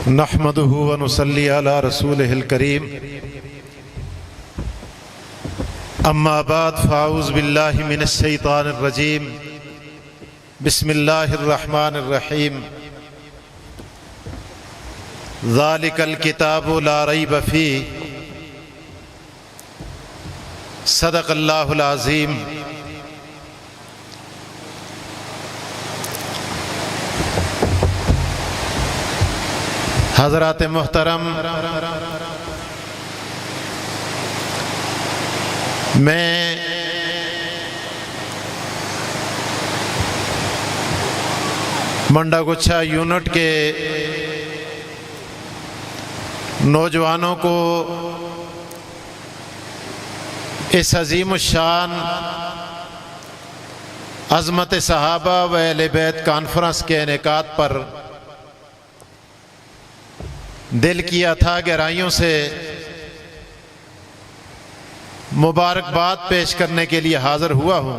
नहमदुहु व नुसल्ली अला रसूलिहिल करीम अम्मा बाद फ़ाऊज़ बिल्लाहि मिनश शैतानिर रजीम बिस्मिल्लाहिर रहमानिर रहीम ज़ालिकल किताबु ला रैब फ़ीह सदक़ल्लाहुल अज़ीम। हज़रात मोहतरम, मैं मंडागुच्छा यूनिट के नौजवानों को इस अजीम शान अज़मत सहाबा व अहले बैत कॉन्फ्रेंस के इनेकाद पर दिल की अथाह गहराइयों से मुबारकबाद पेश करने के लिए हाजिर हुआ हूँ।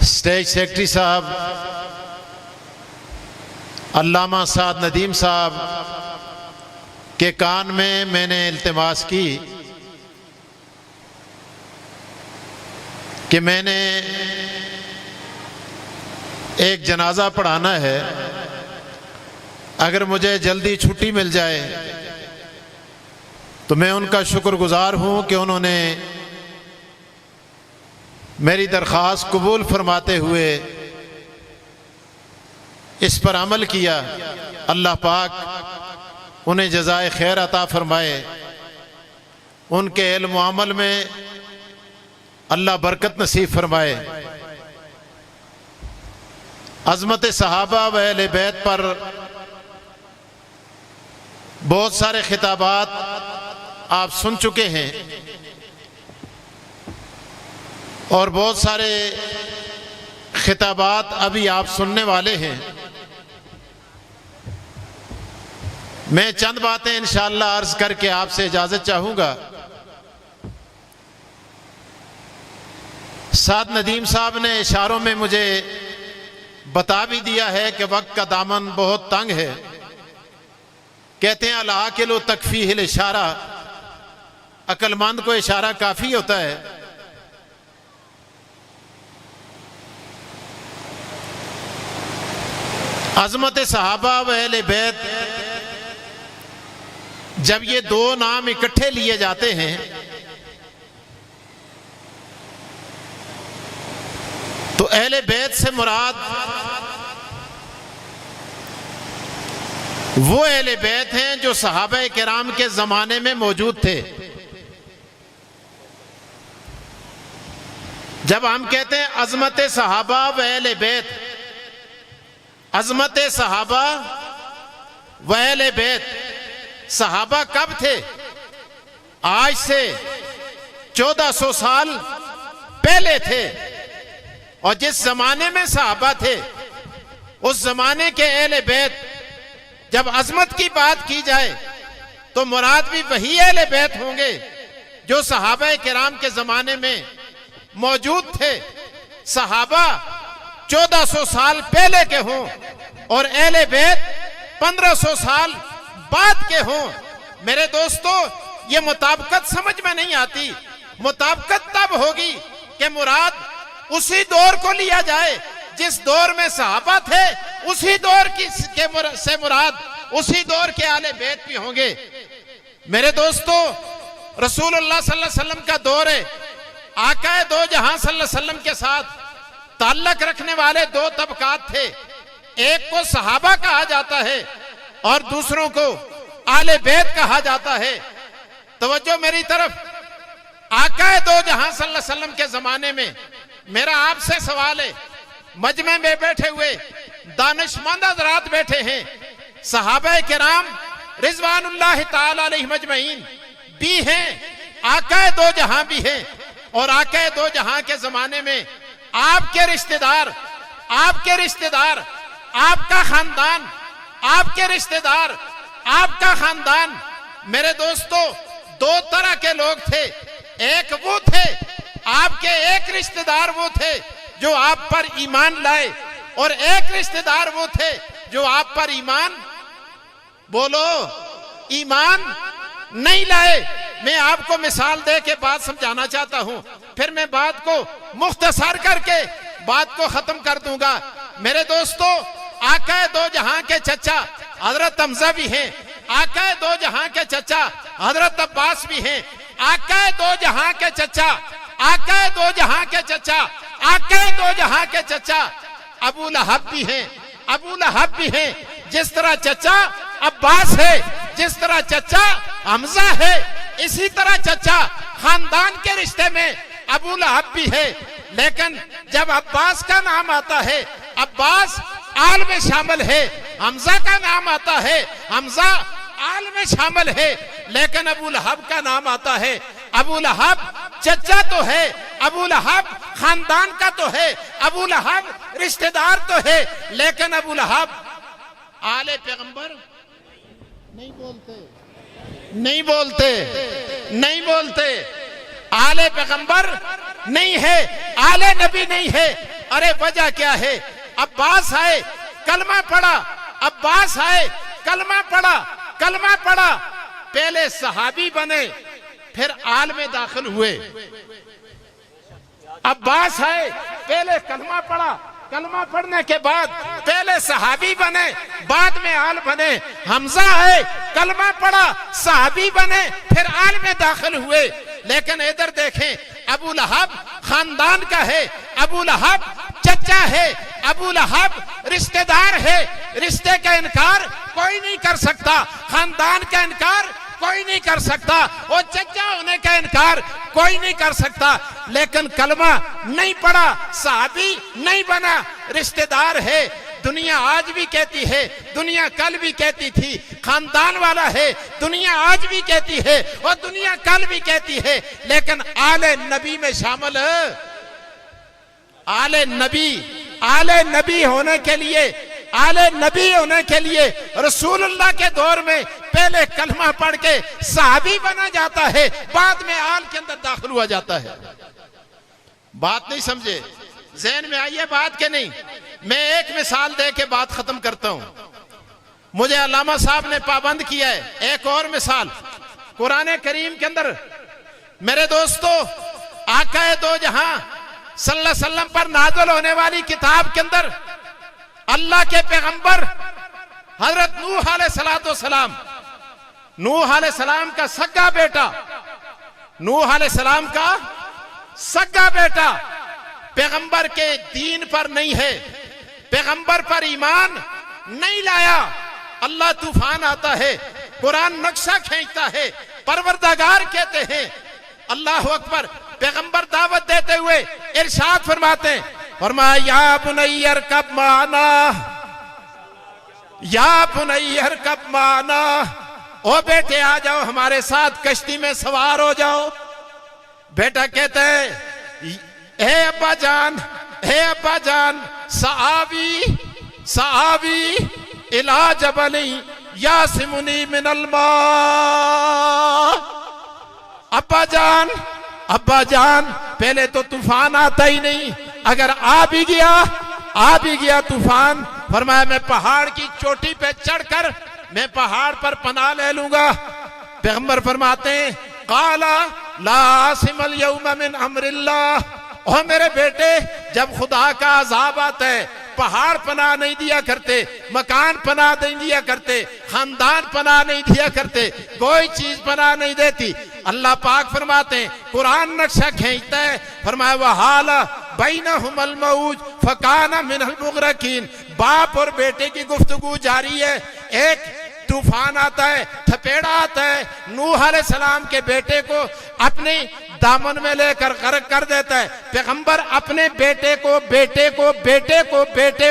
स्टेज सेक्रेटरी साहब अल्लामा साद नदीम साहब के कान में मैंने इल्तिमास की कि मैंने एक जनाजा पढ़ाना है, अगर मुझे जल्दी छुट्टी मिल जाए तो मैं उनका शुक्रगुजार हूँ कि उन्होंने मेरी दरख्वास्त कबूल फरमाते हुए इस पर अमल किया। अल्लाह पाक उन्हें जज़ाए खैर अता फरमाए, उनके इल्म व अमल में अल्लाह बरकत नसीब फरमाए। अज़मत सहाबा व अहले बैत पर बहुत सारे खिताबात आप सुन चुके हैं और बहुत सारे खिताबात अभी आप सुनने वाले हैं। मैं चंद बातें इंशाअल्लाह अर्ज करके आपसे इजाजत चाहूंगा। साद नदीम साहब ने इशारों में मुझे बता भी दिया है कि वक्त का दामन बहुत तंग है। कहते हैं अल आकिलु तकफीहिल इशारा, अक्लमंद को इशारा काफी होता है। अज़मत सहाबा व अहले बैत, जब ये दो नाम इकट्ठे लिए जाते हैं तो अहले बैत से मुराद वो अहले बैत हैं जो सहाबा किराम के जमाने में मौजूद थे। जब हम कहते हैं अज़मत सहाबा व अहले बैत, अज़मत सहाबा व अहले बैत, सहाबा कब थे? आज से 1400 साल पहले थे। और जिस जमाने में सहाबा थे उस जमाने के अहले बैत, जब अज़मत की बात की जाए तो मुराद भी वही अहले बैत होंगे जो सहाबा किराम के जमाने में मौजूद थे। सहाबा 1400 साल पहले के हों और अहले बैत 1500 साल बाद के हों। मेरे दोस्तों, ये मुताबिकत समझ में नहीं आती। मुताबिकत तब होगी कि मुराद उसी दौर को लिया जाए जिस दौर में सहाबा थे, उसी दौर से मुराद उसी दौर के आले बैत भी होंगे। मेरे दोस्तों, रसूलुल्लाह सल्लल्लाहु अलैहि वसल्लम का दौर है। आका दो जहां सल्लल्लाहु अलैहि वसल्लम के साथ ताल्लुक रखने वाले दो तबकात थे। एक को सहाबा कहा जाता है और दूसरों को आले बैत कहा जाता है। तवज्जो मेरी तरफ। आका दो जहां सल्लल्लाहु अलैहि वसल्लम के जमाने में मेरा आपसे सवाल है, मजमे में बैठे हुए दानिशमंद हज़रात बैठे हैं, सहाबा किराम रिज़वानुल्लाह ताला अलैहिम अजमईन भी हैं, आका दो जहां भी हैं। और आका दो जहां के जमाने में आपके रिश्तेदार, आपका खानदान, आपके रिश्तेदार, आपका खानदान, मेरे दोस्तों, दो तरह के लोग थे। एक वो थे, आपके एक रिश्तेदार वो थे जो आप पर ईमान लाए, और एक रिश्तेदार वो थे जो आप पर ईमान, बोलो, ईमान नहीं लाए। मैं आपको मिसाल दे के बात समझाना चाहता हूं, फिर मैं बात को मुख्तसर करके बात को खत्म कर दूंगा। मेरे दोस्तों, आका दो जहां के चचा हजरत हमजा भी हैं, आका दो जहां के चचा हजरत अब्बास भी हैं, आका दो जहां के चचा, आका दो जहां के चचा, आका दो जहां के चचा अबू लहब भी हैं, अबू लहब भी हैं। जिस तरह चचा अब्बास है, जिस तरह चचा हमजा है, इसी तरह चचा खानदान के रिश्ते में अबू लहब भी है। लेकिन जब अब्बास का नाम आता है, अब्बास आल में शामिल है, हमजा का नाम आता है, हमजा आल में शामिल है। लेकिन अबू लहब का नाम आता है, अबू लहब चचा तो है, अबू लहब खानदान का तो है, अबू लहब रिश्तेदार तो है, लेकिन अबू लहब आले पैगंबर नहीं बोलते, नहीं बोलते, नहीं बोलते। आले पैगंबर नहीं है, आले नबी नहीं है। अरे वजह क्या है? अब्बास आए, कलमा पढ़ा, अब्बास आए, कलमा पढ़ा, कलमा पढ़ा, पहले सहाबी बने, फिर आल में दाखिल हुए। अब्बास आए, पहले कलमा पढ़ा, कलमा पढ़ने के बाद पहले सहाबी बने, बाद में आल बने। हमजा है, कलमा पढ़ा, सहाबी बने, फिर आल में दाखिल हुए। लेकिन इधर देखें, अबू लहब खानदान का है, अबू लहब चचा है, अबू लहब रिश्तेदार है। रिश्ते का इनकार कोई नहीं कर सकता, खानदान का इनकार कोई नहीं कर सकता, और चचा होने का इनकार कोई नहीं कर सकता। लेकिन कलमा नहीं पढ़ा, सहाबी नहीं बना, रिश्तेदार है। दुनिया आज भी कहती है, दुनिया कल भी कहती थी, खानदान वाला है, दुनिया आज भी कहती है और दुनिया कल भी कहती है। लेकिन आले नबी में शामिल है, आले नबी, आले नबी होने के लिए, आले नबी होने के लिए रसूलुल्लाह के दौर में पहले कलमा पढ़ के सहाबी बना जाता है, बाद में आल के अंदर दाखिल हुआ जाता है। बात नहीं समझे? ज़हन में आई है बात के नहीं? मैं एक मिसाल दे के बात खत्म करता हूं। मुझे अल्लामा साहब ने पाबंद किया है। एक और मिसाल कुरान करीम के अंदर, मेरे दोस्तों, आका दो जहां सल्लल्लाहु अलैहि वसल्लम पर नाज़िल होने वाली किताब के अंदर अल्लाह के पैगंबर हजरत नूह अलैहिस्सलाम, नूह अलैहिस्सलाम का सगा बेटा, नूह अलैहिस्सलाम का सगा बेटा पैगंबर के दीन पर नहीं है, पैगंबर पर ईमान नहीं लाया। अल्लाह तूफान आता है, कुरान नक्शा खींचता है, परवरदिगार कहते हैं, अल्लाह अकबर। पैगंबर दावत देते हुए इरशाद फरमाते, फरमाया या बुनैयर कब माना, या बुनैयर कब माना, ओ बेटे आ जाओ हमारे साथ, कश्ती में सवार हो जाओ। बेटा कहते हैं, हे अब्बा जान, हे अब्बा जान, सआवी सआवी इला जबली यासिमुनी मिनल मा। अब्बा जान, अब्बा जान, पहले तो तूफान आता ही नहीं, अगर आ भी गया तूफान, फरमाया मैं पहाड़ की चोटी पे चढ़कर मैं पहाड़ पर पनाह ले लूंगा। पैगंबर फरमाते हैं, काला ला आसिमल यौम मिन अम्रिल्लाह। ओ मेरे बेटे, जब खुदा का अजाब आता है, पहाड़ पनाह नहीं दिया करते, मकान पनाह नहीं दिया करते, खानदान पनाह नहीं दिया करते, कोई चीज पनाह नहीं देती। अल्लाह पाक फरमाते हैं, कुरान नक्शा खींचता है, फरमाया वहाला बैनहुमुल मौज फकाना मिनल मुगरकीन। बाप और बेटे की गुफ्तगू जारी है, एक तूफान आता है, थपेड़ा आता है, नूह अलैहिस्सलाम के बेटे को अपने दामन में लेकर गर्क कर देता है। पैगंबर अपने बेटे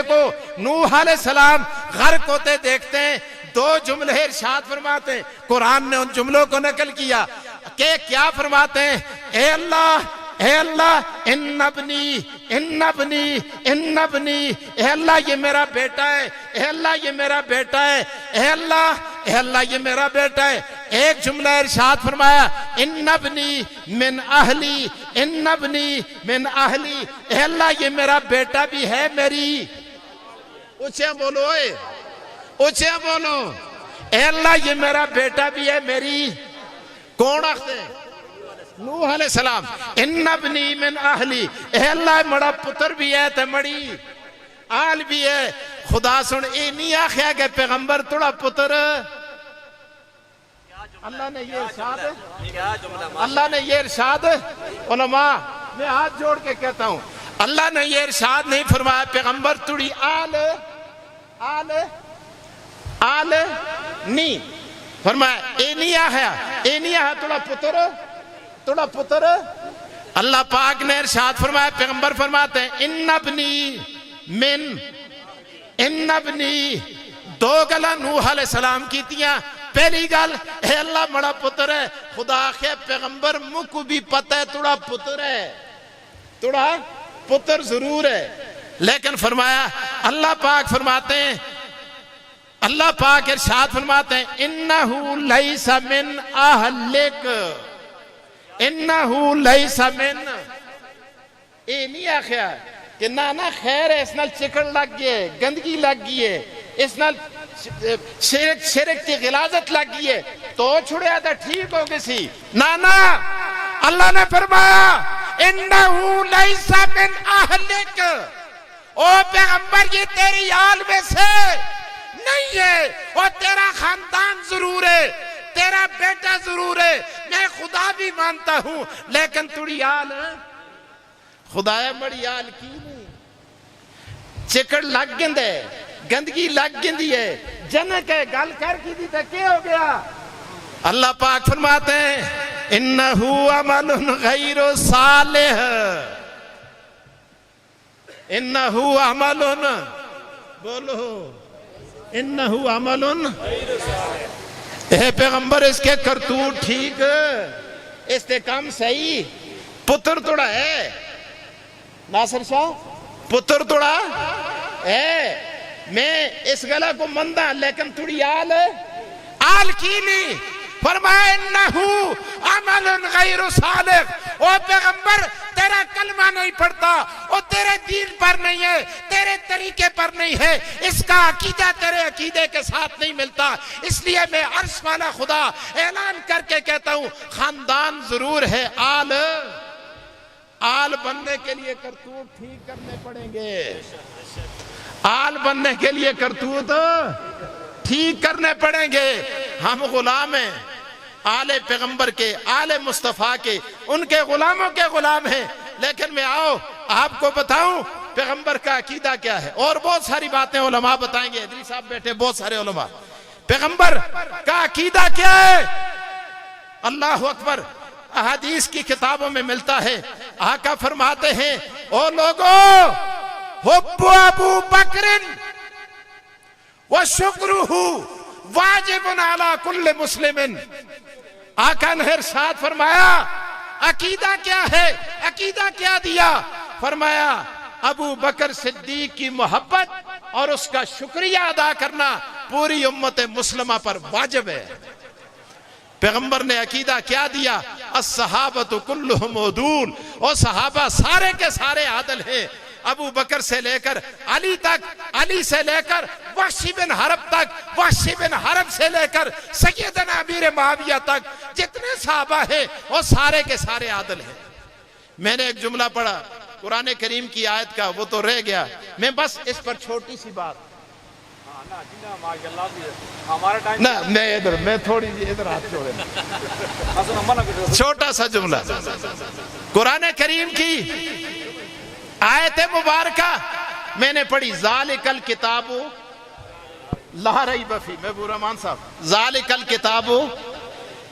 को नूह अलैहिस्सलाम गर्क होते देखते हैं। दो जुमले इरशाद फरमाते हैं, कुरान ने उन जुमलों को नकल किया कि क्या फरमाते हैं, ए अल्लाह इन्नबनी इन्नबनी इन्नबनी, ए अल्लाह ये मेरा बेटा है, ए अल्लाह ये मेरा बेटा है, ए अल्लाह ये मेरा बेटा है। एक जुमला इरशाद फरमाया, इन्नबनी मिन अहली, इन्नबनी मिन अहली, ए अल्लाह ये मेरा बेटा भी है मेरी। ऊंचे बोलो, ऊंचे बोलो, ए अल्लाह ये मेरा बेटा भी है, मेरी कौन आखते नूह अलैहिस्सलाम, इन्नबनी मिन अहली, ए अल्लाह मड़ा पुत्र भी है ते मड़ी आल भी है। खुदा सुन ए नहीं आख्या कि पैगंबर थोड़ा पुत्र, अल्लाह ने ये इरशाद, अल्लाह ने ये इरशाद, उलमा मैं हाथ जोड़ के कहता हूं, अल्लाह ने ये इरशाद नहीं फरमाया पैगंबर तुड़ी आल आल आल नहीं फरमाया, ए नहीं आया, ए नहीं आया थोड़ा पुत्र। अल्लाह पाक ने इरशाद फरमाया, पैगंबर फरमाते हैं इन्नबनी दो गला नूह अलैहिस्सलाम की तियां। पहली गल है अल्लाह बड़ा पुत्र है, खुदा के पैगंबर मुख भी पता है थोड़ा पुत्र जरूर है, लेकिन फरमाया अल्लाह पाक फरमाते हैं, अल्लाह पाक इरशाद फरमाते हैं इन्नहु लैसा मिन अहलिक, इन्नहु लैसा मिन, ए नहीं आख्या कि ना खैर है, इस नाल चिकन लग गई है, गंदगी लग गई है, इस नाल शिरक की गिलाजत लग गई है, तो छुड़िया तो ठीक हो गई। ना अल्लाह ने फरमाया इन्नहु लैसा मिन अहलिक, ओ पैगंबर ये तेरी आल में से नहीं है, और तेरा खानदान जरूर है, तेरा बेटा जरूर है, मैं खुदा भी मानता हूं, लेकिन तुड़ी आल खुदाया बड़ी आल की नहीं, चिकड़ लग गंदे, गंदगी लग गंदी है, जनक है गल कर की दी तो क्या हो गया। अल्लाह पाक फरमाते हैं इन्नहु अमलुन गैरु सालिह, इन्नहु अमलुन, बोलो इन्नहु अमलुन, ए पैगंबर इसके करतूत ठीक, इसके काम सही, पुत्र तोड़ा है नासिर शाह, पुत्र तोड़ा है, मैं इस गला को मंदा, लेकिन थोड़ी आल की नहीं। फरमाया इन्नहु अमलुन गैरु सालिह, ओ पैगंबर तेरा कलमा नहीं पढ़ता, और तेरे दीन पर नहीं है, तेरे तरीके पर नहीं है, इसका अकीदा तेरे अकीदे के साथ नहीं मिलता, इसलिए मैं अर्श वाला खुदा ऐलान करके कहता हूं खानदान जरूर है, आल बनने के लिए करतूत ठीक करने पड़ेंगे, आल बनने के लिए करतूत ठीक करने पड़ेंगे। हम गुलाम हैं आले पैगंबर के, आले मुस्तफा के, उनके गुलामों के गुलाम हैं, लेकिन मैं आओ आपको बताऊं पैगंबर का अकीदा क्या है, और बहुत सारी बातें उलमा बताएंगे, इदरीस साहब बैठे बहुत सारे उलमा, पैगंबर का अकीदा क्या है। अल्लाह अकबर, अहादीस की किताबों में मिलता है, आका फरमाते हैं ओ लोगों हुब्बु अबू बकरिन व शुक्रुहु वाजिबुन अला कुल्ल मुस्लिमिन। आका ने इरशाद फरमाया अकीदा क्या है, अकीदा क्या दिया, फरमाया अबू बकर सिद्दीक की मोहब्बत और उसका शुक्रिया अदा करना पूरी उम्मत मुस्लिमा पर वाजिब है। पैगंबर ने अकीदा क्या दिया, अस्सहाबतु कुल्लुहुम उदूल, और सहाबा सारे के सारे आदल हैं, अबू बकर से लेकर अली तक, अली से लेकर वहशी बिन हरब तक, वहशी बिन हरब से लेकर सैयदना अमीर मुआविया तक, जितने सहाबा हैं वो सारे के सारे आदल हैं। मैंने एक जुमला पढ़ा कुरान करीम की आयत का, वो तो रह गया, मैं बस इस पर छोटी सी बात ना, मैं थोड़ी इधर हाथ छोड़े, छोटा सा जुमला, कुरान करीम की आयत मुबारका मैंने पढ़ी, ज़ालिकल किताबु ला रैब फीह, महबूब रहमान साहब, ज़ालिकल किताबु,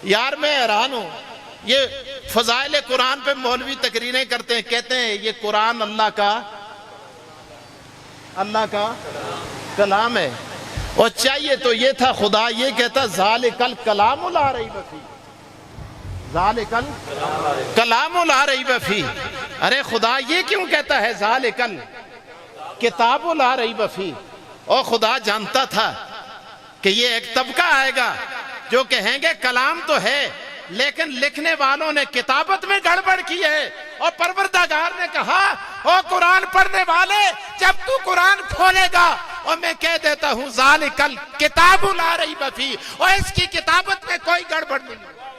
यार मैं हैरान हूं, ये फजाइल कुरान पे मौलवी तकरीरें करते हैं, कहते हैं ये कुरान अल्लाह का कलाम है, और चाहिए तो ये था खुदा ये कहता ज़ालिकल कलामु ला रैब फीह, ज़ालिकल कलामु ला रैब फीह। अरे खुदा ये क्यों कहता है ज़ालिकल किताबु ला रैब फीह, और खुदा जानता था कि ये एक तबका आएगा जो कहेंगे कलाम तो है, लेकिन लिखने वालों ने किताबत में गड़बड़ की है, और परवरदिगार ने कहा ओ कुरान पढ़ने वाले, जब तू कुरान खोलेगा और मैं कह देता हूं ज़ालिकल किताबु ला रैब फीह, और इसकी किताबत में कोई गड़बड़ नहीं है।